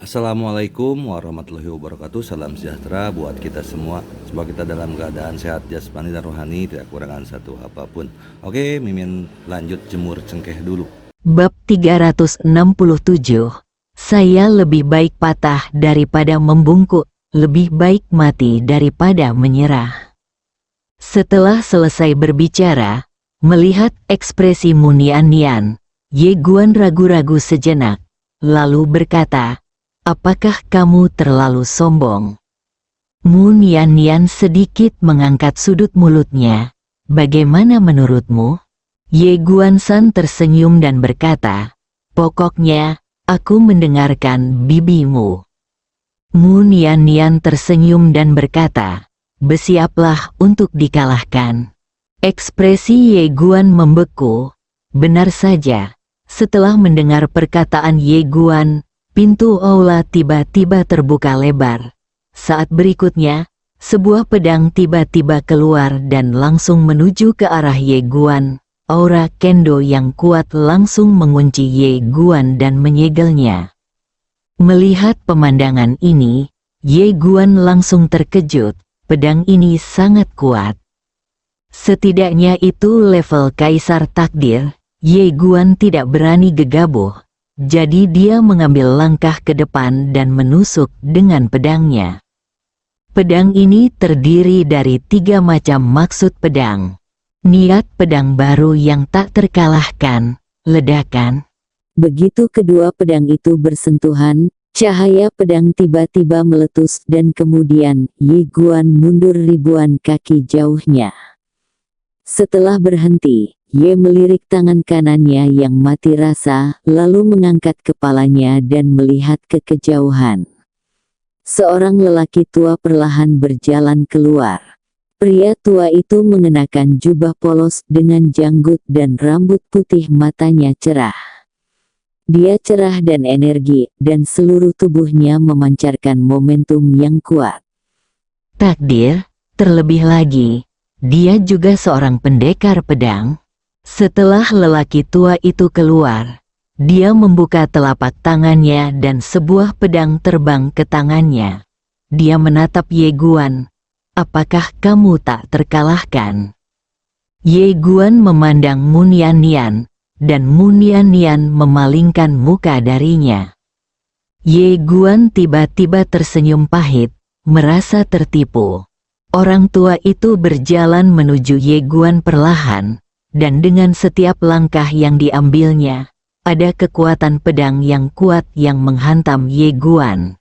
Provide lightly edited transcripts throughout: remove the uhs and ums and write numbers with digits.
Assalamualaikum warahmatullahi wabarakatuh. Salam sejahtera buat kita semua. Semoga kita dalam keadaan sehat jasmani dan rohani, tidak kekurangan satu apapun. Oke, Mimin lanjut jemur cengkeh dulu. Bab 367. Saya lebih baik patah daripada membungkuk, lebih baik mati daripada menyerah. Setelah selesai berbicara, melihat ekspresi Munian-Nian, Ye Guan ragu-ragu sejenak, lalu berkata, "Apakah kamu terlalu sombong?" Munian-Nian sedikit mengangkat sudut mulutnya. "Bagaimana menurutmu?" Ye Guansan tersenyum dan berkata, "Pokoknya, aku mendengarkan bibimu." Munian-Nian tersenyum dan berkata, "Bersiaplah untuk dikalahkan." Ekspresi Ye Guan membeku. Benar saja, setelah mendengar perkataan Ye Guan, pintu aula tiba-tiba terbuka lebar. Saat berikutnya, sebuah pedang tiba-tiba keluar dan langsung menuju ke arah Ye Guan. Aura kendo yang kuat langsung mengunci Ye Guan dan menyegelnya. Melihat pemandangan ini, Ye Guan langsung terkejut. Pedang ini sangat kuat. Setidaknya itu level Kaisar Takdir. Ye Guan tidak berani gegabah. Jadi dia mengambil langkah ke depan dan menusuk dengan pedangnya. Pedang ini terdiri dari 3 macam maksud pedang. Niat pedang baru yang tak terkalahkan, ledakan. Begitu kedua pedang itu bersentuhan, cahaya pedang tiba-tiba meletus dan kemudian Ye Guan mundur ribuan kaki jauhnya. Setelah berhenti, Ye melirik tangan kanannya yang mati rasa, lalu mengangkat kepalanya dan melihat ke kejauhan. Seorang lelaki tua perlahan berjalan keluar. Pria tua itu mengenakan jubah polos dengan janggut dan rambut putih, matanya cerah. Dia cerah dan energi, dan seluruh tubuhnya memancarkan momentum yang kuat. Takdir, terlebih lagi, dia juga seorang pendekar pedang. Setelah lelaki tua itu keluar, dia membuka telapak tangannya dan sebuah pedang terbang ke tangannya. Dia menatap Ye Guan. "Apakah kamu tak terkalahkan?" Ye Guan memandang Munian-Nian, dan Munian-Nian memalingkan muka darinya. Ye Guan tiba-tiba tersenyum pahit, merasa tertipu. Orang tua itu berjalan menuju Ye Guan perlahan, dan dengan setiap langkah yang diambilnya, ada kekuatan pedang yang kuat yang menghantam Ye Guan.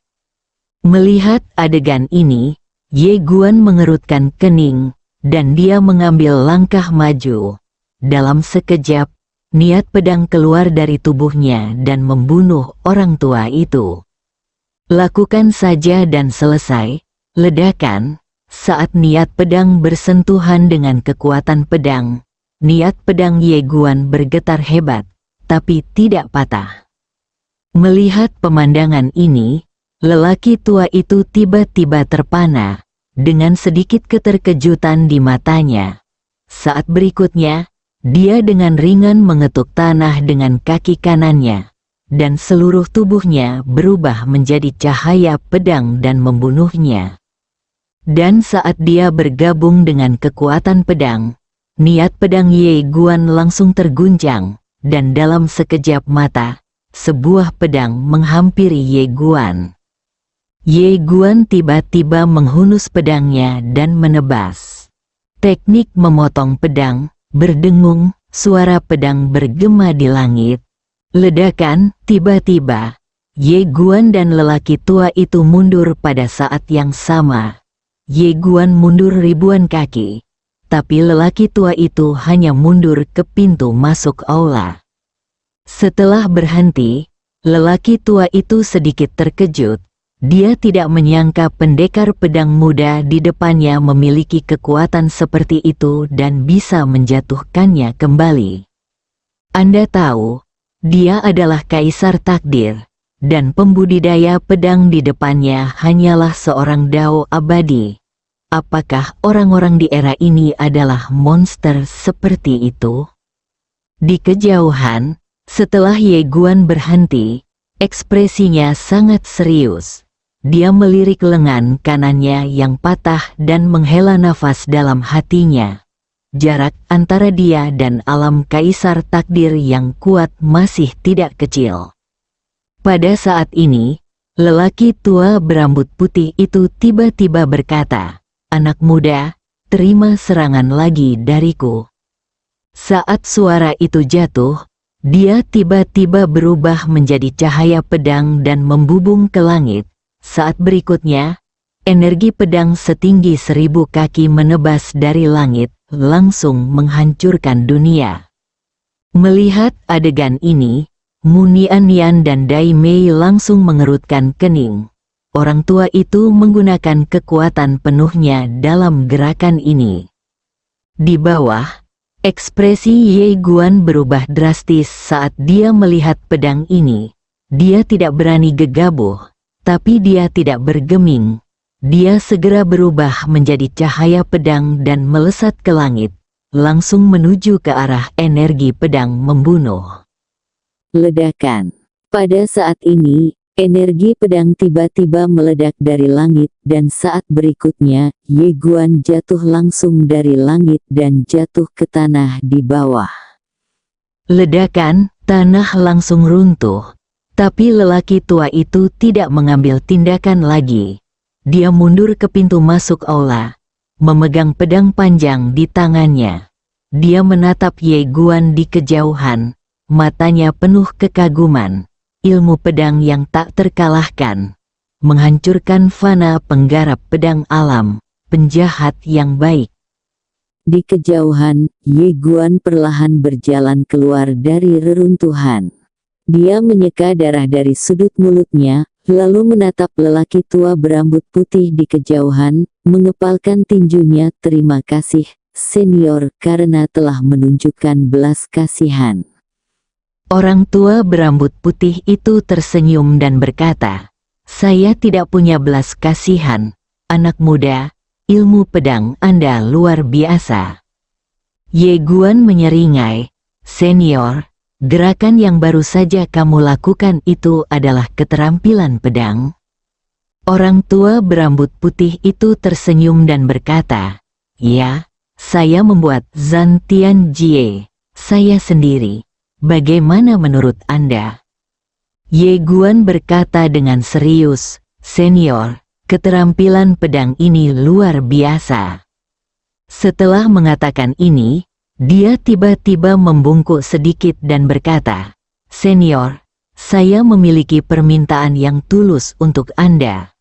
Melihat adegan ini, Ye Guan mengerutkan kening, dan dia mengambil langkah maju. Dalam sekejap, niat pedang keluar dari tubuhnya dan membunuh orang tua itu. Lakukan saja dan selesai. Ledakan. Saat niat pedang bersentuhan dengan kekuatan pedang, niat pedang Ye Guan bergetar hebat, tapi tidak patah. Melihat pemandangan ini, lelaki tua itu tiba-tiba terpana, dengan sedikit keterkejutan di matanya. Saat berikutnya, dia dengan ringan mengetuk tanah dengan kaki kanannya, dan seluruh tubuhnya berubah menjadi cahaya pedang dan membunuhnya. Dan saat dia bergabung dengan kekuatan pedang, niat pedang Ye Guan langsung terguncang, dan dalam sekejap mata, sebuah pedang menghampiri Ye Guan. Ye Guan tiba-tiba menghunus pedangnya dan menebas. Teknik memotong pedang, berdengung, suara pedang bergema di langit. Ledakan, tiba-tiba, Ye Guan dan lelaki tua itu mundur pada saat yang sama. Ye Guan mundur ribuan kaki, tapi lelaki tua itu hanya mundur ke pintu masuk aula. Setelah berhenti, lelaki tua itu sedikit terkejut. Dia tidak menyangka pendekar pedang muda di depannya memiliki kekuatan seperti itu dan bisa menjatuhkannya kembali. Anda tahu, dia adalah Kaisar Takdir, dan pembudidaya pedang di depannya hanyalah seorang dao abadi. Apakah orang-orang di era ini adalah monster seperti itu? Di kejauhan, setelah Ye Guan berhenti, Ekspresinya sangat serius. Dia melirik lengan kanannya yang patah dan menghela nafas dalam hatinya. Jarak antara dia dan alam kaisar takdir yang kuat masih tidak kecil. Pada saat ini, lelaki tua berambut putih itu tiba-tiba berkata, "Anak muda, terima serangan lagi dariku." Saat suara itu jatuh, dia tiba-tiba berubah menjadi cahaya pedang dan membubung ke langit. Saat berikutnya, energi pedang setinggi 1000 kaki menebas dari langit, langsung menghancurkan dunia. Melihat adegan ini, Munian dan Dai Mei langsung mengerutkan kening. Orang tua itu menggunakan kekuatan penuhnya dalam gerakan ini. Di bawah, ekspresi Ye Guan berubah drastis saat dia melihat pedang ini. Dia tidak berani gegabah, tapi dia tidak bergeming. Dia segera berubah menjadi cahaya pedang dan melesat ke langit, langsung menuju ke arah energi pedang membunuh. Ledakan. Pada saat ini, energi pedang tiba-tiba meledak dari langit dan saat berikutnya, Ye Guan jatuh langsung dari langit dan jatuh ke tanah di bawah. Ledakan, tanah langsung runtuh. Tapi lelaki tua itu tidak mengambil tindakan lagi. Dia mundur ke pintu masuk aula, memegang pedang panjang di tangannya. Dia menatap Ye Guan di kejauhan, matanya penuh kekaguman. Ilmu pedang yang tak terkalahkan, menghancurkan fana penggarap pedang alam, penjahat yang baik. Di kejauhan, Ye Guan perlahan berjalan keluar dari reruntuhan. Dia menyeka darah dari sudut mulutnya, lalu menatap lelaki tua berambut putih di kejauhan, mengepalkan tinjunya. "Terima kasih, senior, karena telah menunjukkan belas kasihan." Orang tua berambut putih itu tersenyum dan berkata, "Saya tidak punya belas kasihan, anak muda, ilmu pedang Anda luar biasa." Ye Guan menyeringai, "Senior, gerakan yang baru saja kamu lakukan itu adalah keterampilan pedang?" Orang tua berambut putih itu tersenyum dan berkata, "Ya, saya membuat Zhan Tian Jie, saya sendiri. Bagaimana menurut Anda?" Ye Guan berkata dengan serius, "Senior, keterampilan pedang ini luar biasa." Setelah mengatakan ini, dia tiba-tiba membungkuk sedikit dan berkata, "Senior, saya memiliki permintaan yang tulus untuk Anda."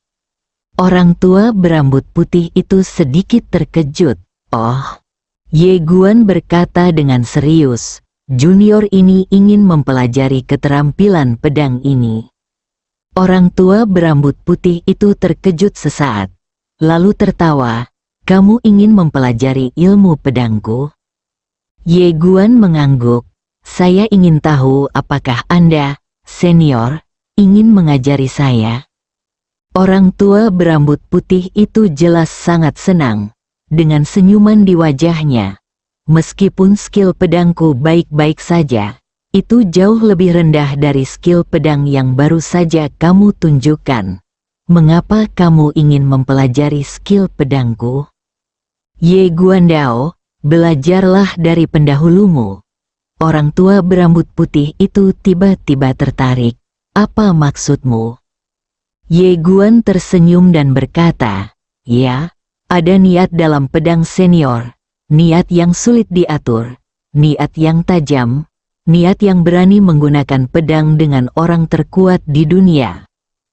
Orang tua berambut putih itu sedikit terkejut. "Oh." Ye Guan berkata dengan serius, "Junior ini ingin mempelajari keterampilan pedang ini." Orang tua berambut putih itu terkejut sesaat, lalu tertawa, "Kamu ingin mempelajari ilmu pedangku?" Ye Guan mengangguk, "Saya ingin tahu apakah Anda, senior, ingin mengajari saya?" Orang tua berambut putih itu jelas sangat senang, dengan senyuman di wajahnya. "Meskipun skill pedangku baik-baik saja, itu jauh lebih rendah dari skill pedang yang baru saja kamu tunjukkan. Mengapa kamu ingin mempelajari skill pedangku?" "Ye Guandao, belajarlah dari pendahulumu." Orang tua berambut putih itu tiba-tiba tertarik. "Apa maksudmu?" Ye Guan tersenyum dan berkata, "Ya, ada niat dalam pedang senior. Niat yang sulit diatur, niat yang tajam, niat yang berani menggunakan pedang dengan orang terkuat di dunia.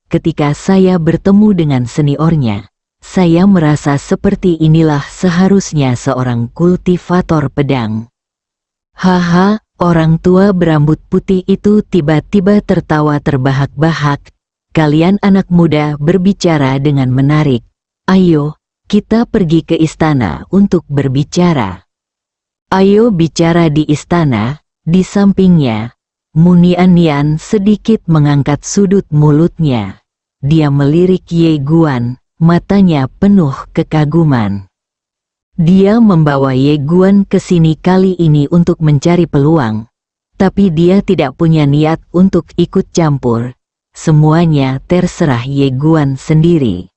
Ketika saya bertemu dengan seniornya, saya merasa seperti inilah seharusnya seorang kultivator pedang." Haha, orang tua berambut putih itu tiba-tiba tertawa terbahak-bahak. "Kalian anak muda berbicara dengan menarik. Ayo, kita pergi ke istana untuk berbicara." "Ayo bicara di istana." Di sampingnya, Munian sedikit mengangkat sudut mulutnya. Dia melirik Ye Guan, matanya penuh kekaguman. Dia membawa Ye Guan ke sini kali ini untuk mencari peluang, tapi dia tidak punya niat untuk ikut campur. semuanya terserah Ye Guan sendiri.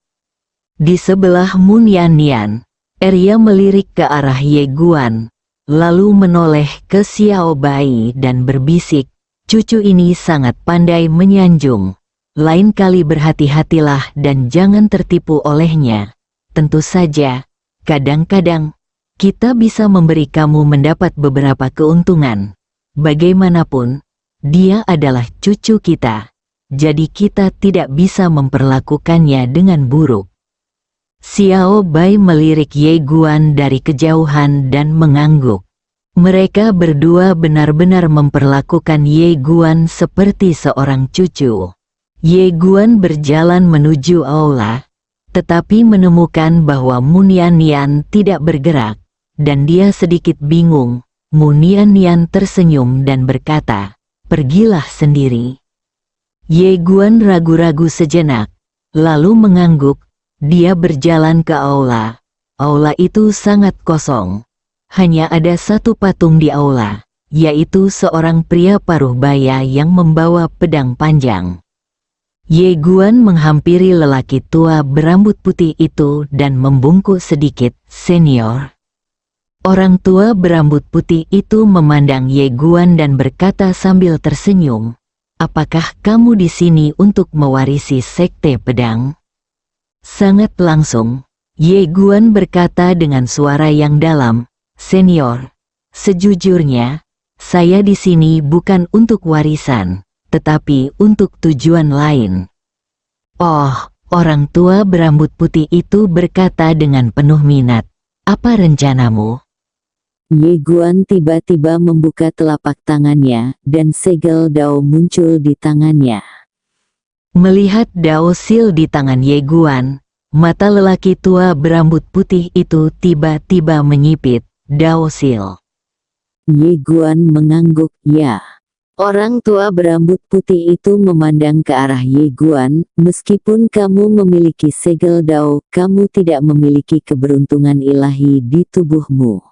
Di sebelah Mun Yannian, Arya melirik ke arah Ye Guan, lalu menoleh ke Xiao Bai dan berbisik, cucu ini sangat pandai menyanjung. Lain kali berhati-hatilah dan jangan tertipu olehnya. Tentu saja, kadang-kadang, kita bisa memberi kamu mendapat beberapa keuntungan. Bagaimanapun, dia adalah cucu kita. Jadi kita tidak bisa memperlakukannya dengan buruk. Xiao Bai melirik Ye Guan dari kejauhan dan mengangguk. Mereka berdua benar-benar memperlakukan Ye Guan seperti seorang cucu. Ye Guan berjalan menuju aula, tetapi menemukan bahwa Mun Yannian tidak bergerak, dan dia sedikit bingung. Mun Yannian tersenyum dan berkata, "Pergilah sendiri." Ye Guan ragu-ragu sejenak, lalu mengangguk. Dia berjalan ke aula. Aula itu sangat kosong. Hanya ada satu patung di aula, yaitu seorang pria paruh baya yang membawa pedang panjang. Ye Guan menghampiri lelaki tua berambut putih itu dan membungkuk sedikit, "Senior." Orang tua berambut putih itu memandang Ye Guan dan berkata sambil tersenyum, "Apakah kamu di sini untuk mewarisi sekte pedang?" Sangat langsung, Ye Guan berkata dengan suara yang dalam, "Senior, sejujurnya, saya di sini bukan untuk warisan, tetapi untuk tujuan lain." "Oh," orang tua berambut putih itu berkata dengan penuh minat, "apa rencanamu?" Ye Guan tiba-tiba membuka telapak tangannya, dan segel dao muncul di tangannya. Melihat dao sil di tangan Ye Guan, mata lelaki tua berambut putih itu tiba-tiba menyipit. Dao sil. Ye Guan mengangguk, "Ya." Orang tua berambut putih itu memandang ke arah Ye Guan, "Meskipun kamu memiliki segel dao, kamu tidak memiliki keberuntungan ilahi di tubuhmu.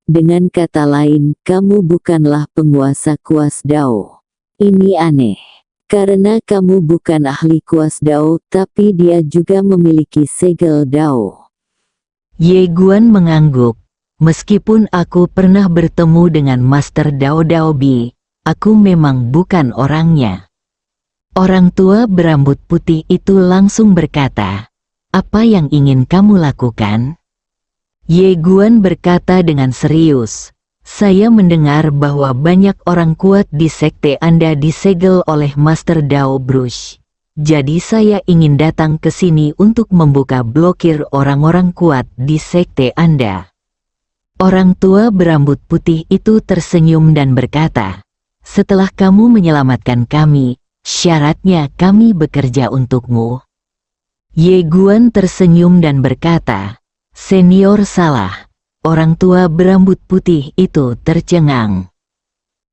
Dengan kata lain, kamu bukanlah penguasa kuas dao. Ini aneh. Karena kamu bukan ahli kuas dao, tapi dia juga memiliki segel dao." Ye Guan mengangguk. "Meskipun aku pernah bertemu dengan Master Dao Dao Bi, aku memang bukan orangnya." Orang tua berambut putih itu langsung berkata, "Apa yang ingin kamu lakukan?" Ye Guan berkata dengan serius, "Saya mendengar bahwa banyak orang kuat di sekte Anda disegel oleh Master Dao Brush. Jadi saya ingin datang ke sini untuk membuka blokir orang-orang kuat di sekte Anda." Orang tua berambut putih itu tersenyum dan berkata, "Setelah kamu menyelamatkan kami, syaratnya kami bekerja untukmu." Ye Guan tersenyum dan berkata, "Senior salah." Orang tua berambut putih itu tercengang.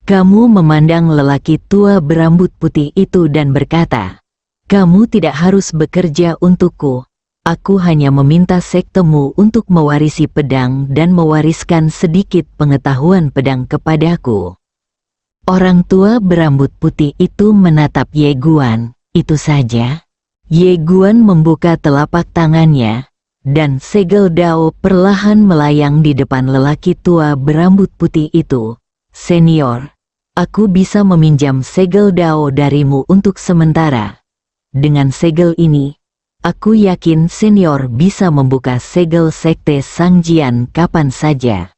Kamu memandang lelaki tua berambut putih itu dan berkata, "Kamu tidak harus bekerja untukku. Aku hanya meminta sektemu untuk mewarisi pedang dan mewariskan sedikit pengetahuan pedang kepadaku." Orang tua berambut putih itu menatap Ye Guan. "Itu saja?" Ye Guan membuka telapak tangannya, dan segel dao perlahan melayang di depan lelaki tua berambut putih itu. "Senior, aku bisa meminjam segel dao darimu untuk sementara. Dengan segel ini, aku yakin senior bisa membuka segel sekte Sangjian kapan saja."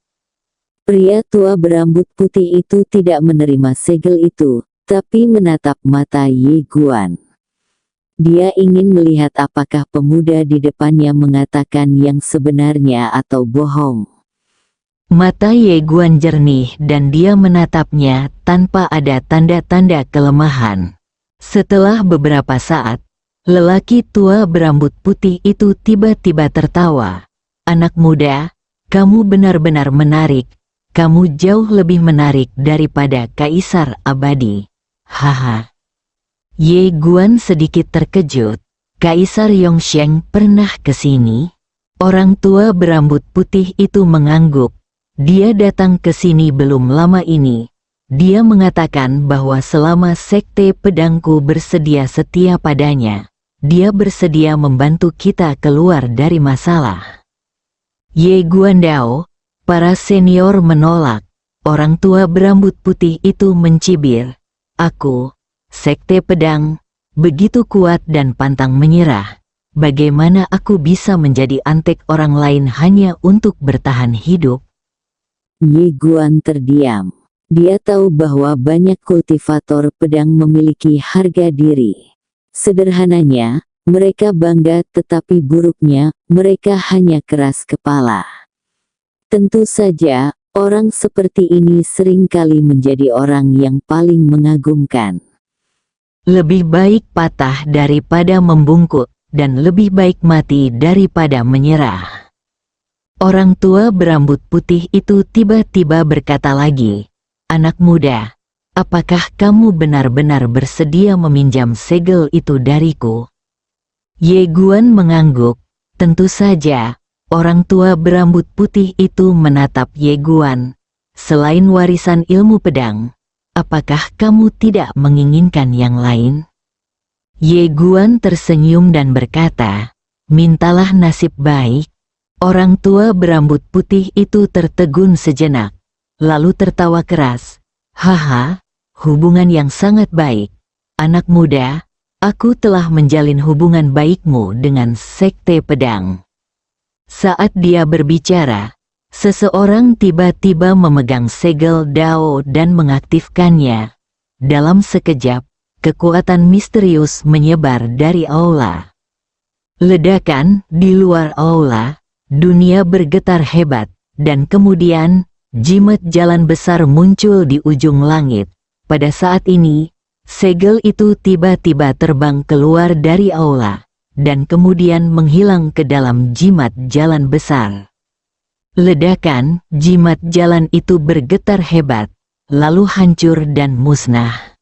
Pria tua berambut putih itu tidak menerima segel itu, tapi menatap mata Ye Guan. Dia ingin melihat apakah pemuda di depannya mengatakan yang sebenarnya atau bohong. Mata Ye Guan jernih dan dia menatapnya tanpa ada tanda-tanda kelemahan. Setelah beberapa saat, lelaki tua berambut putih itu tiba-tiba tertawa. "Anak muda, kamu benar-benar menarik. Kamu jauh lebih menarik daripada Kaisar Abadi. Haha." Ye Guan sedikit terkejut. "Kaisar Yongsheng pernah ke sini?" Orang tua berambut putih itu mengangguk. "Dia datang ke sini belum lama ini. Dia mengatakan bahwa selama sekte pedangku bersedia setia padanya, dia bersedia membantu kita keluar dari masalah. Ye Guandao, para senior menolak. Orang tua berambut putih itu mencibir, "Aku, sekte pedang, begitu kuat dan pantang menyerah. Bagaimana aku bisa menjadi antek orang lain hanya untuk bertahan hidup?" Ye Guan terdiam. Dia tahu bahwa banyak kultivator pedang memiliki harga diri. Sederhananya, mereka bangga, tetapi buruknya, mereka hanya keras kepala. Tentu saja, orang seperti ini seringkali menjadi orang yang paling mengagumkan. Lebih baik patah daripada membungkuk, dan lebih baik mati daripada menyerah. Orang tua berambut putih itu tiba-tiba berkata lagi, "Anak muda, apakah kamu benar-benar bersedia meminjam segel itu dariku?" Ye Guan mengangguk. Tentu saja. Orang tua berambut putih itu menatap Ye Guan. "Selain warisan ilmu pedang, apakah kamu tidak menginginkan yang lain?" Ye Guan tersenyum dan berkata, "Mintalah nasib baik." Orang tua berambut putih itu tertegun sejenak, lalu tertawa keras. "Haha, hubungan yang sangat baik. Anak muda, aku telah menjalin hubungan baikmu dengan sekte pedang." Saat dia berbicara, seseorang tiba-tiba memegang segel Dao dan mengaktifkannya. Dalam sekejap, kekuatan misterius menyebar dari aula. Ledakan di luar aula, dunia bergetar hebat, dan kemudian, jimat jalan besar muncul di ujung langit. Pada saat ini, segel itu tiba-tiba terbang keluar dari aula, dan kemudian menghilang ke dalam jimat jalan besar. Ledakan, jimat jalan itu bergetar hebat, lalu hancur dan musnah.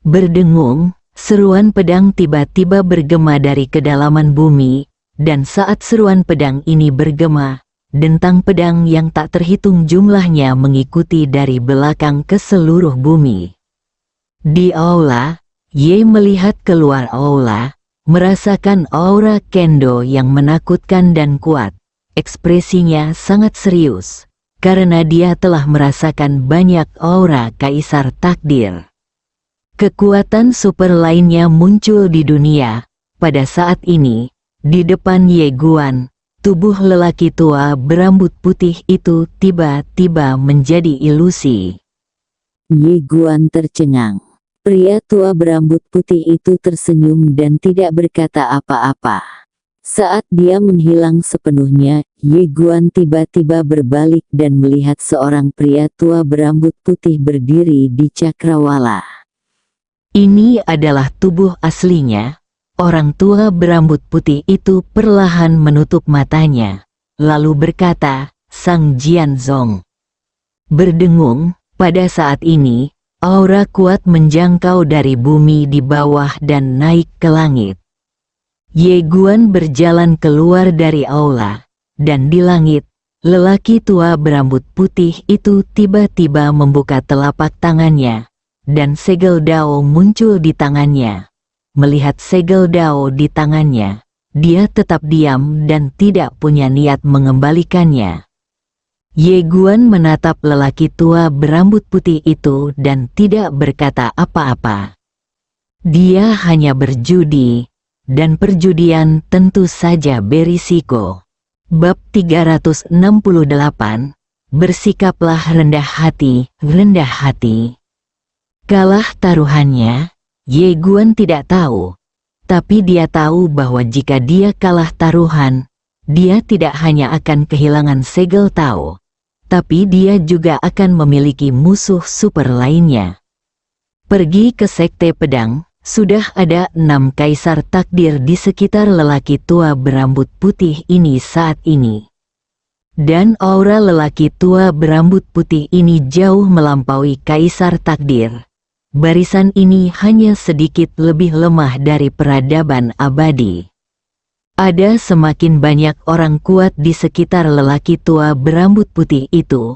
Berdengung, seruan pedang tiba-tiba bergema dari kedalaman bumi, dan saat seruan pedang ini bergema, dentang pedang yang tak terhitung jumlahnya mengikuti dari belakang ke seluruh bumi. Di aula, Ye melihat keluar aula, merasakan aura kendo yang menakutkan dan kuat. Ekspresinya sangat serius, karena dia telah merasakan banyak aura kaisar takdir. Kekuatan super lainnya muncul di dunia. Pada saat ini, di depan Ye Guan, tubuh lelaki tua berambut putih itu tiba-tiba menjadi ilusi. Ye Guan tercengang. Pria tua berambut putih itu tersenyum dan tidak berkata apa-apa. Saat dia menghilang sepenuhnya, Ye Guan tiba-tiba berbalik dan melihat seorang pria tua berambut putih berdiri di cakrawala. Ini adalah tubuh aslinya. Orang tua berambut putih itu perlahan menutup matanya, lalu berkata, "Sang Jianzong." Berdengung, pada saat ini, aura kuat menjangkau dari bumi di bawah dan naik ke langit. Ye Guan berjalan keluar dari aula, dan di langit, lelaki tua berambut putih itu tiba-tiba membuka telapak tangannya, dan segel Dao muncul di tangannya. Melihat segel Dao di tangannya, dia tetap diam dan tidak punya niat mengembalikannya. Ye Guan menatap lelaki tua berambut putih itu dan tidak berkata apa-apa. Dia hanya berjudi, dan perjudian tentu saja berisiko. Bab 368, Bersikaplah rendah hati, rendah hati. Kalah taruhannya, Ye Guan tidak tahu. Tapi dia tahu bahwa jika dia kalah taruhan, dia tidak hanya akan kehilangan segel Tao, tapi dia juga akan memiliki musuh super lainnya. Pergi ke sekte pedang, sudah ada 6 kaisar takdir di sekitar lelaki tua berambut putih ini saat ini. Dan aura lelaki tua berambut putih ini jauh melampaui kaisar takdir. Barisan ini hanya sedikit lebih lemah dari peradaban abadi. Ada semakin banyak orang kuat di sekitar lelaki tua berambut putih itu.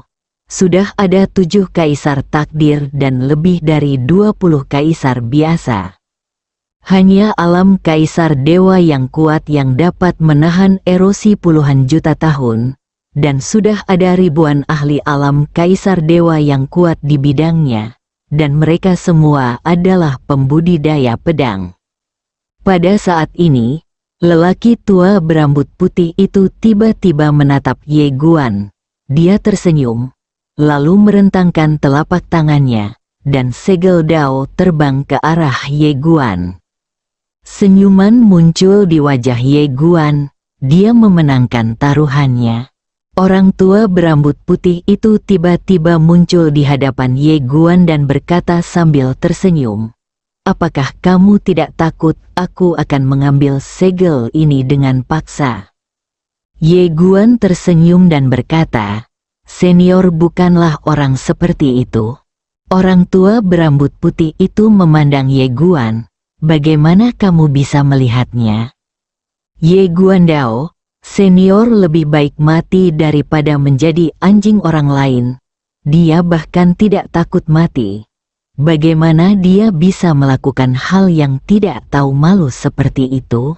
Sudah ada 7 kaisar takdir dan lebih dari 20 kaisar biasa. Hanya alam kaisar dewa yang kuat yang dapat menahan erosi puluhan juta tahun, dan sudah ada ribuan ahli alam kaisar dewa yang kuat di bidangnya, dan mereka semua adalah pembudidaya pedang. Pada saat ini, lelaki tua berambut putih itu tiba-tiba menatap Ye Guan. Dia tersenyum, lalu merentangkan telapak tangannya, dan segel dao terbang ke arah Ye Guan. Senyuman muncul di wajah Ye Guan, dia memenangkan taruhannya. Orang tua berambut putih itu tiba-tiba muncul di hadapan Ye Guan dan berkata sambil tersenyum, "Apakah kamu tidak takut aku akan mengambil segel ini dengan paksa?" Ye Guan tersenyum dan berkata, "Senior bukanlah orang seperti itu." Orang tua berambut putih itu memandang Ye Guan, "Bagaimana kamu bisa melihatnya?" Ye Guan Dao, senior lebih baik mati daripada menjadi anjing orang lain. Dia bahkan tidak takut mati. Bagaimana dia bisa melakukan hal yang tidak tahu malu seperti itu?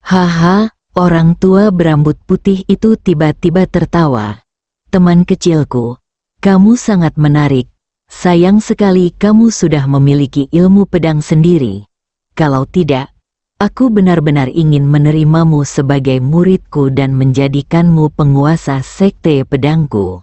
Haha, orang tua berambut putih itu tiba-tiba tertawa. "Teman kecilku, kamu sangat menarik. Sayang sekali kamu sudah memiliki ilmu pedang sendiri. Kalau tidak, aku benar-benar ingin menerimamu sebagai muridku dan menjadikanmu penguasa sekte pedangku."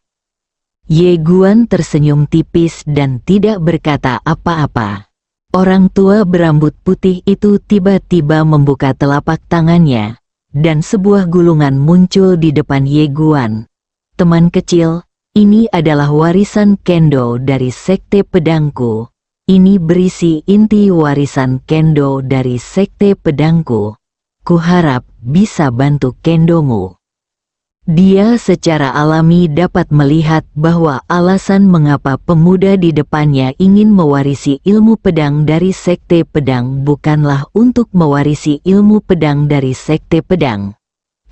Ye Guan tersenyum tipis dan tidak berkata apa-apa. Orang tua berambut putih itu tiba-tiba membuka telapak tangannya, dan sebuah gulungan muncul di depan Ye Guan. "Teman kecil, ini adalah warisan kendo dari sekte pedangku. Ini berisi inti warisan kendo dari sekte pedangku. Kuharap bisa bantu kendomu." Dia secara alami dapat melihat bahwa alasan mengapa pemuda di depannya ingin mewarisi ilmu pedang dari sekte pedang bukanlah untuk mewarisi ilmu pedang dari sekte pedang,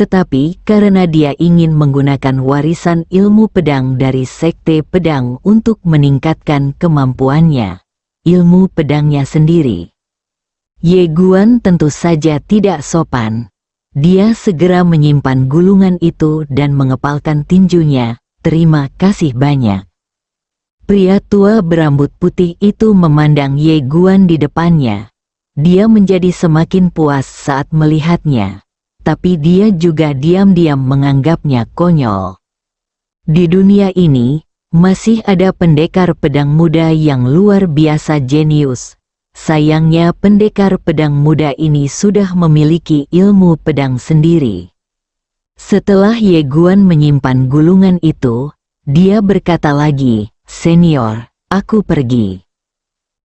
tetapi karena dia ingin menggunakan warisan ilmu pedang dari sekte pedang untuk meningkatkan kemampuannya, ilmu pedangnya sendiri. Ye Guan tentu saja tidak sopan. Dia segera menyimpan gulungan itu dan mengepalkan tinjunya. "Terima kasih banyak." Pria tua berambut putih itu memandang Ye Guan di depannya. Dia menjadi semakin puas saat melihatnya, tapi dia juga diam-diam menganggapnya konyol. Di dunia ini, masih ada pendekar pedang muda yang luar biasa jenius. Sayangnya pendekar pedang muda ini sudah memiliki ilmu pedang sendiri. Setelah Ye Guan menyimpan gulungan itu, dia berkata lagi, "Senior, aku pergi."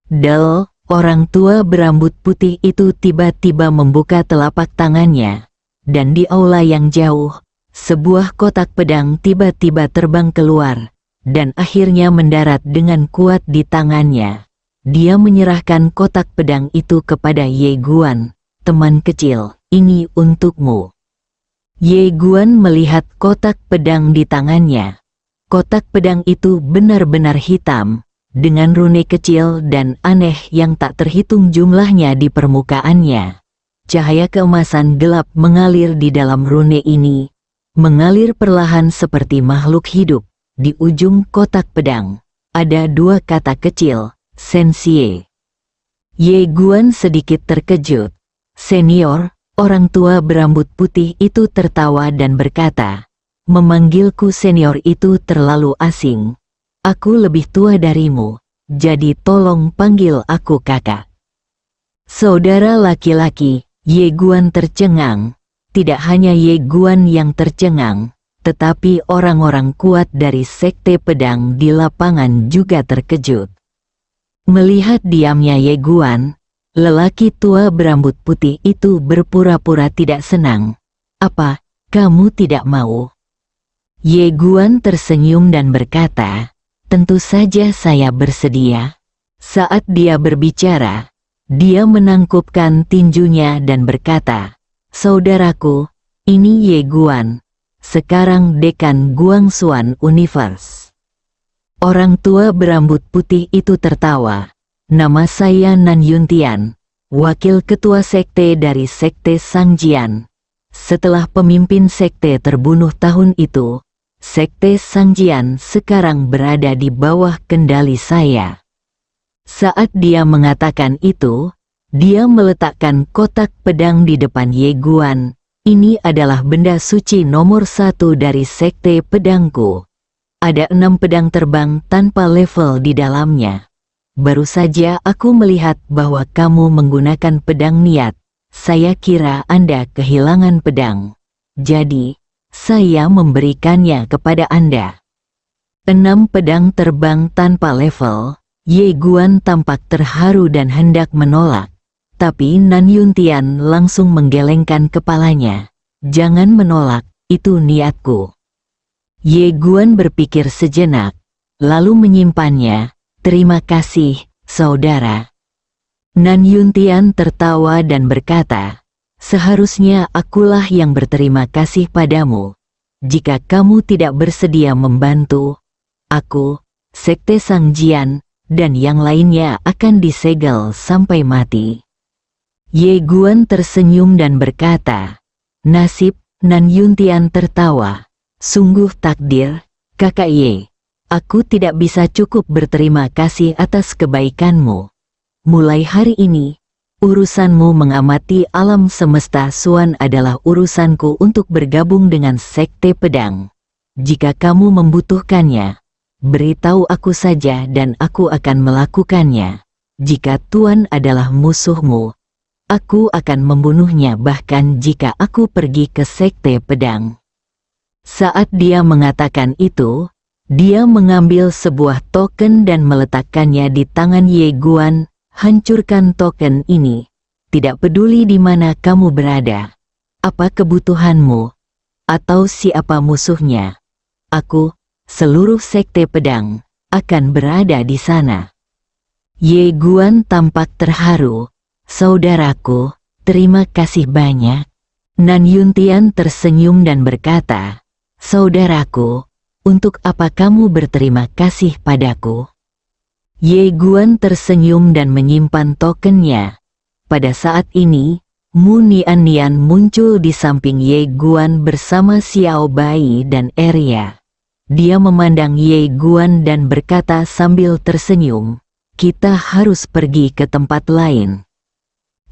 Del, orang tua berambut putih itu tiba-tiba membuka telapak tangannya, dan di aula yang jauh, sebuah kotak pedang tiba-tiba terbang keluar, dan akhirnya mendarat dengan kuat di tangannya. Dia menyerahkan kotak pedang itu kepada Ye Guan. "Teman kecil, ini untukmu." Ye Guan melihat kotak pedang di tangannya. Kotak pedang itu benar-benar hitam, dengan rune kecil dan aneh yang tak terhitung jumlahnya di permukaannya. Cahaya keemasan gelap mengalir di dalam rune ini, mengalir perlahan seperti makhluk hidup. Di ujung kotak pedang, ada 2 kata kecil, "Sensie." Ye Guan sedikit terkejut. "Senior," orang tua berambut putih itu tertawa dan berkata, "Memanggilku senior itu terlalu asing. Aku lebih tua darimu, jadi tolong panggil aku kakak." Saudara laki-laki, Ye Guan tercengang. Tidak hanya Ye Guan yang tercengang, tetapi orang-orang kuat dari sekte pedang di lapangan juga terkejut. Melihat diamnya Ye Guan, lelaki tua berambut putih itu berpura-pura tidak senang. "Apa, kamu tidak mau?" Ye Guan tersenyum dan berkata, "Tentu saja saya bersedia." Saat dia berbicara, dia menangkupkan tinjunya dan berkata, "Saudaraku, ini Ye Guan, sekarang Dekan Guangxuan Universe. Orang tua berambut putih itu tertawa. Nama saya Nan Yuntian, wakil ketua sekte dari sekte Sangjian. Setelah pemimpin sekte terbunuh tahun itu, sekte Sangjian sekarang berada di bawah kendali saya. Saat dia mengatakan itu, dia meletakkan kotak pedang di depan Ye Guan. Ini adalah benda suci nomor 1 dari sekte pedangku. Ada 6 pedang terbang tanpa level di dalamnya. Baru saja aku melihat bahwa kamu menggunakan pedang niat. Saya kira Anda kehilangan pedang. Jadi, saya memberikannya kepada Anda. 6 pedang terbang tanpa level. Ye Guan tampak terharu dan hendak menolak. Tapi Nan Yuntian langsung menggelengkan kepalanya. Jangan menolak, itu niatku. Ye Guan berpikir sejenak, lalu menyimpannya. Terima kasih, saudara. Nan Yuntian tertawa dan berkata, seharusnya akulah yang berterima kasih padamu. Jika kamu tidak bersedia membantu, aku, sekte Sangjian, dan yang lainnya akan disegel sampai mati. Ye Guan tersenyum dan berkata, nasib. Nan Yuntian tertawa. Sungguh takdir, kakak Ye. Aku tidak bisa cukup berterima kasih atas kebaikanmu. Mulai hari ini, urusanmu mengamati alam semesta Suan adalah urusanku untuk bergabung dengan sekte pedang. Jika kamu membutuhkannya, beritahu aku saja dan aku akan melakukannya. Jika Tuan adalah musuhmu, aku akan membunuhnya bahkan jika aku pergi ke sekte pedang. Saat dia mengatakan itu, dia mengambil sebuah token dan meletakkannya di tangan Ye Guan. Hancurkan token ini. Tidak peduli di mana kamu berada. Apa kebutuhanmu? Atau siapa musuhnya? Aku, seluruh sekte pedang, akan berada di sana. Ye Guan tampak terharu. Saudaraku, terima kasih banyak. Nan Yuntian tersenyum dan berkata, saudaraku, untuk apa kamu berterima kasih padaku? Ye Guan tersenyum dan menyimpan tokennya. Pada saat ini, Mu Nian muncul di samping Ye Guan bersama Xiao Bai dan Eria. Dia memandang Ye Guan dan berkata sambil tersenyum, kita harus pergi ke tempat lain.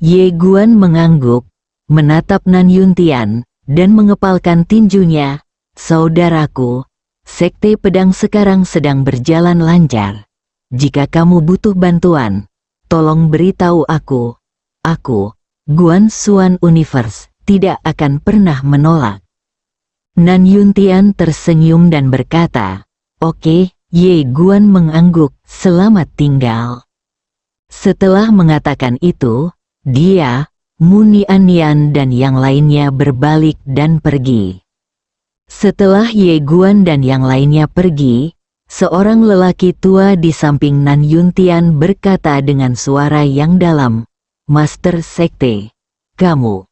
Ye Guan mengangguk, menatap Nan Yuntian, dan mengepalkan tinjunya. Saudaraku, sekte pedang sekarang sedang berjalan lancar. Jika kamu butuh bantuan, tolong beritahu aku. Aku, Guan Xuan Universe, tidak akan pernah menolak. Nan Yuntian tersenyum dan berkata, oke. Ye Guan mengangguk, selamat tinggal. Setelah mengatakan itu, dia, Mu Nian dan yang lainnya berbalik dan pergi. Setelah Ye Guan dan yang lainnya pergi, seorang lelaki tua di samping Nan Yuntian berkata dengan suara yang dalam, Master Sekte, kamu.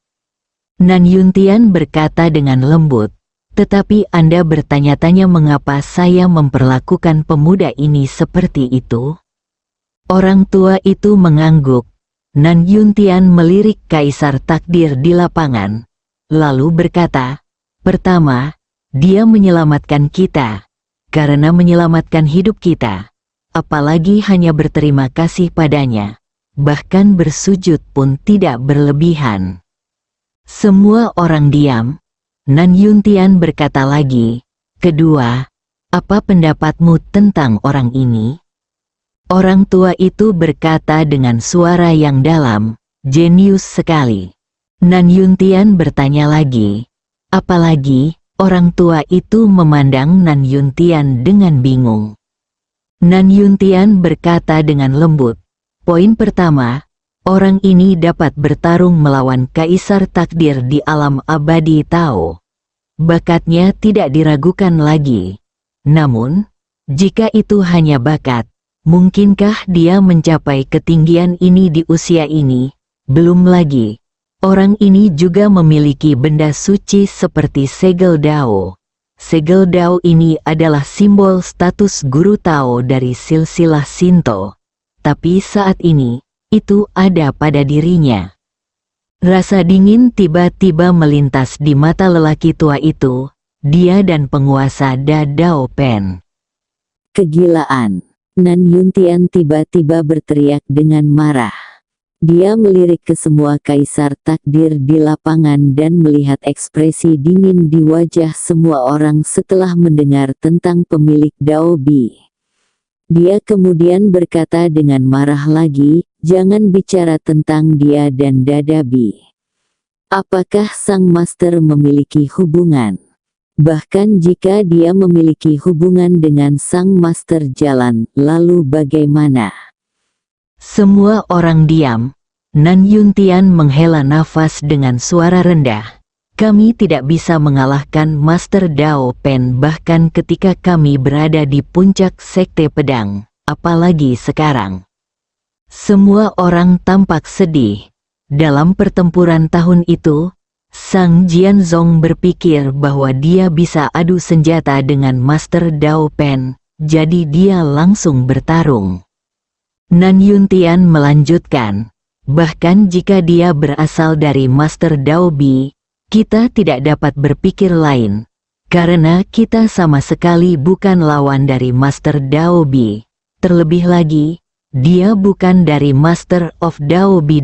Nan Yuntian berkata dengan lembut, tetapi Anda bertanya-tanya mengapa saya memperlakukan pemuda ini seperti itu? Orang tua itu mengangguk. Nan Yuntian melirik Kaisar Takdir di lapangan, lalu berkata, pertama, dia menyelamatkan kita. Karena menyelamatkan hidup kita, apalagi hanya berterima kasih padanya, bahkan bersujud pun tidak berlebihan. Semua orang diam. Nan Yuntian berkata lagi, kedua, apa pendapatmu tentang orang ini? Orang tua itu berkata dengan suara yang dalam, jenius sekali. Nan Yuntian bertanya lagi, apalagi? Orang tua itu memandang Nan Yuntian dengan bingung. Nan Yuntian berkata dengan lembut, poin pertama, orang ini dapat bertarung melawan Kaisar Takdir di alam abadi Tao. Bakatnya tidak diragukan lagi. Namun, jika itu hanya bakat, mungkinkah dia mencapai ketinggian ini di usia ini? Belum lagi. Orang ini juga memiliki benda suci seperti segel Dao. Segel Dao ini adalah simbol status guru Tao dari silsilah Shinto. Tapi saat ini, itu ada pada dirinya. Rasa dingin tiba-tiba melintas di mata lelaki tua itu, dia dan penguasa Da Dao Pen. Kegilaan. Nan Yuntian tiba-tiba berteriak dengan marah. Dia melirik ke semua kaisar takdir di lapangan dan melihat ekspresi dingin di wajah semua orang setelah mendengar tentang pemilik Dao Bi. Dia kemudian berkata dengan marah lagi, "Jangan bicara tentang dia dan Dada Bi. Apakah sang master memiliki hubungan? Bahkan jika dia memiliki hubungan dengan sang master jalan, lalu bagaimana?" Semua orang diam. Nan Yuntian menghela nafas dengan suara rendah. Kami tidak bisa mengalahkan Master Dao Pen bahkan ketika kami berada di puncak Sekte Pedang, apalagi sekarang. Semua orang tampak sedih. Dalam pertempuran tahun itu, Sang Jianzong berpikir bahwa dia bisa adu senjata dengan Master Dao Pen, jadi dia langsung bertarung. Nan Yuntian melanjutkan, bahkan jika dia berasal dari Master Dao Bi, kita tidak dapat berpikir lain, karena kita sama sekali bukan lawan dari Master Dao Bi. Terlebih lagi, dia bukan dari Master of Dao Bi,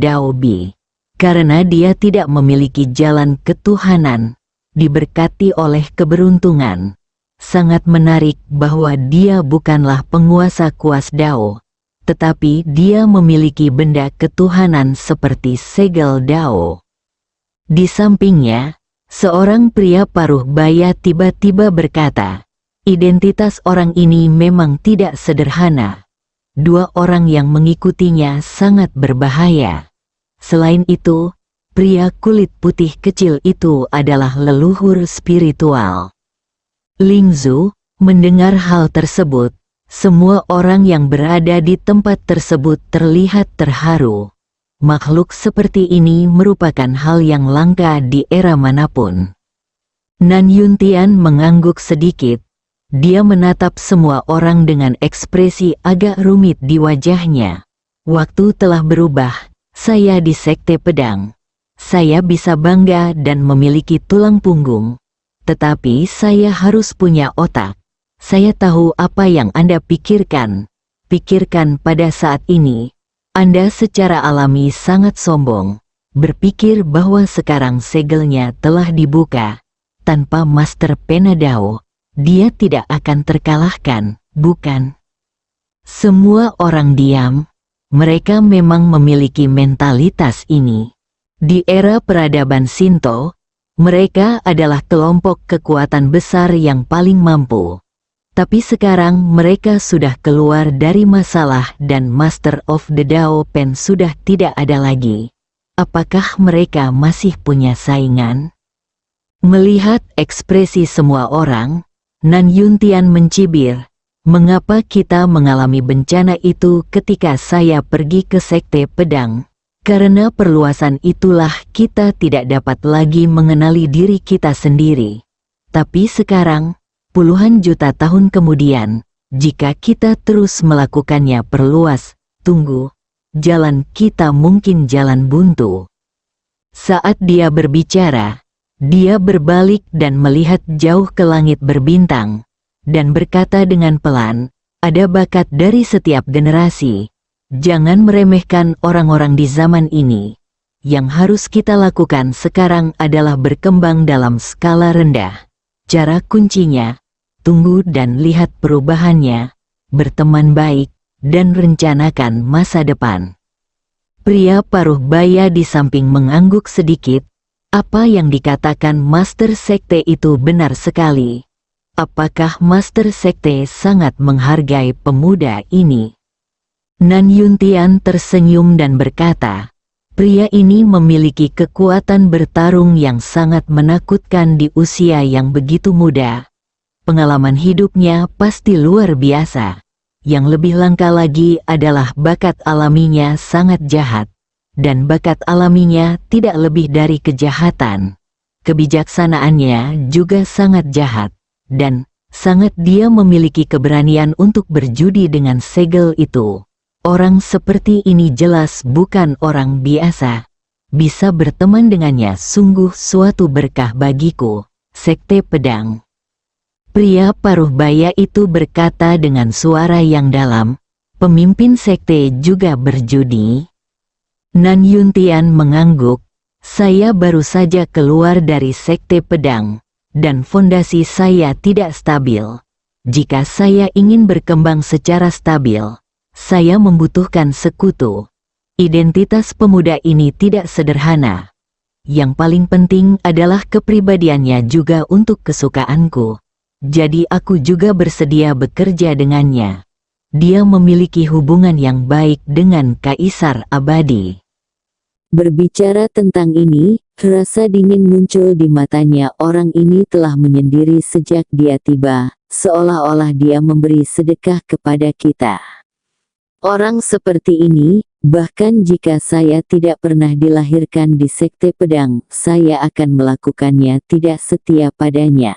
karena dia tidak memiliki jalan ketuhanan, diberkati oleh keberuntungan. Sangat menarik bahwa dia bukanlah penguasa kuas Dao, tetapi dia memiliki benda ketuhanan seperti segel Dao. Di sampingnya, seorang pria paruh baya tiba-tiba berkata, identitas orang ini memang tidak sederhana. Dua orang yang mengikutinya sangat berbahaya. Selain itu, pria kulit putih kecil itu adalah leluhur spiritual. Ling Zhu mendengar hal tersebut. Semua orang yang berada di tempat tersebut terlihat terharu. Makhluk seperti ini merupakan hal yang langka di era manapun. Nan Yuntian mengangguk sedikit. Dia menatap semua orang dengan ekspresi agak rumit di wajahnya. Waktu telah berubah. Saya di Sekte Pedang. Saya bisa bangga dan memiliki tulang punggung. Tetapi saya harus punya otak. Saya tahu apa yang Anda pikirkan. Pikirkan pada saat ini. Anda secara alami sangat sombong. Berpikir bahwa sekarang segelnya telah dibuka. Tanpa Master Pena Dao, dia tidak akan terkalahkan, bukan? Semua orang diam. Mereka memang memiliki mentalitas ini. Di era peradaban Shinto, mereka adalah kelompok kekuatan besar yang paling mampu. Tapi sekarang mereka sudah keluar dari masalah dan Master of the Dao Pen sudah tidak ada lagi. Apakah mereka masih punya saingan? Melihat ekspresi semua orang, Nan Yuntian mencibir. Mengapa kita mengalami bencana itu ketika saya pergi ke Sekte Pedang? Karena perluasan itulah kita tidak dapat lagi mengenali diri kita sendiri. Tapi sekarang, puluhan juta tahun kemudian, jika kita terus melakukannya perluas, tunggu, jalan kita mungkin jalan buntu. Saat dia berbicara, dia berbalik dan melihat jauh ke langit berbintang, dan berkata dengan pelan, ada bakat dari setiap generasi. Jangan meremehkan orang-orang di zaman ini. Yang harus kita lakukan sekarang adalah berkembang dalam skala rendah. Cara kuncinya, tunggu dan lihat perubahannya, berteman baik, dan rencanakan masa depan. Pria paruh baya di samping mengangguk sedikit. Apa yang dikatakan Master Sekte itu benar sekali. Apakah Master Sekte sangat menghargai pemuda ini? Nan Yuntian tersenyum dan berkata, pria ini memiliki kekuatan bertarung yang sangat menakutkan di usia yang begitu muda. Pengalaman hidupnya pasti luar biasa. Yang lebih langka lagi adalah bakat alaminya sangat jahat. Dan bakat alaminya tidak lebih dari kejahatan. Kebijaksanaannya juga sangat jahat. dan sangat dia memiliki keberanian untuk berjudi dengan segel itu. Orang seperti ini jelas bukan orang biasa. Bisa berteman dengannya sungguh suatu berkah bagiku. Sekte Pedang. Pria paruh baya itu berkata dengan suara yang dalam. Pemimpin sekte juga berjudi? Nan Yuntian mengangguk. Saya baru saja keluar dari Sekte Pedang, dan fondasi saya tidak stabil. Jika saya ingin berkembang secara stabil, saya membutuhkan sekutu. Identitas pemuda ini tidak sederhana. Yang paling penting adalah kepribadiannya juga untuk kesukaanku. Jadi aku juga bersedia bekerja dengannya. Dia memiliki hubungan yang baik dengan Kaisar Abadi. Berbicara tentang ini, rasa dingin muncul di matanya. Orang ini telah menyendiri sejak dia tiba, seolah-olah dia memberi sedekah kepada kita. Orang seperti ini, bahkan jika saya tidak pernah dilahirkan di Sekte Pedang, saya akan melakukannya tidak setia padanya.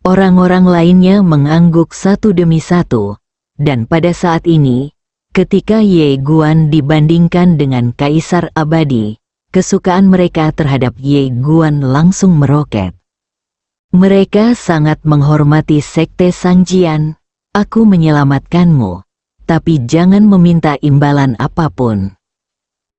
Orang-orang lainnya mengangguk satu demi satu, dan pada saat ini, ketika Ye Guan dibandingkan dengan Kaisar Abadi, kesukaan mereka terhadap Ye Guan langsung meroket. Mereka sangat menghormati Sekte Sangjian. Aku menyelamatkanmu, tapi jangan meminta imbalan apapun.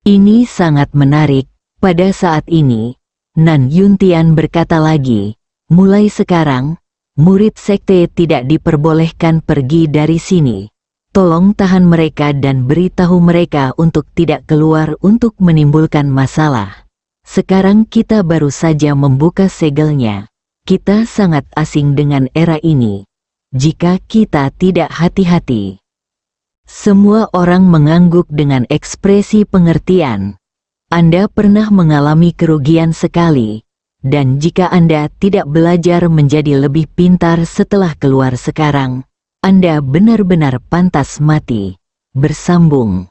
Ini sangat menarik. Pada saat ini, Nan Yuntian berkata lagi, mulai sekarang, murid sekte tidak diperbolehkan pergi dari sini. Tolong tahan mereka dan beritahu mereka untuk tidak keluar untuk menimbulkan masalah. Sekarang kita baru saja membuka segelnya. Kita sangat asing dengan era ini. Jika kita tidak hati-hati. Semua orang mengangguk dengan ekspresi pengertian. Anda pernah mengalami kerugian sekali. Dan jika Anda tidak belajar menjadi lebih pintar setelah keluar sekarang, Anda benar-benar pantas mati. Bersambung.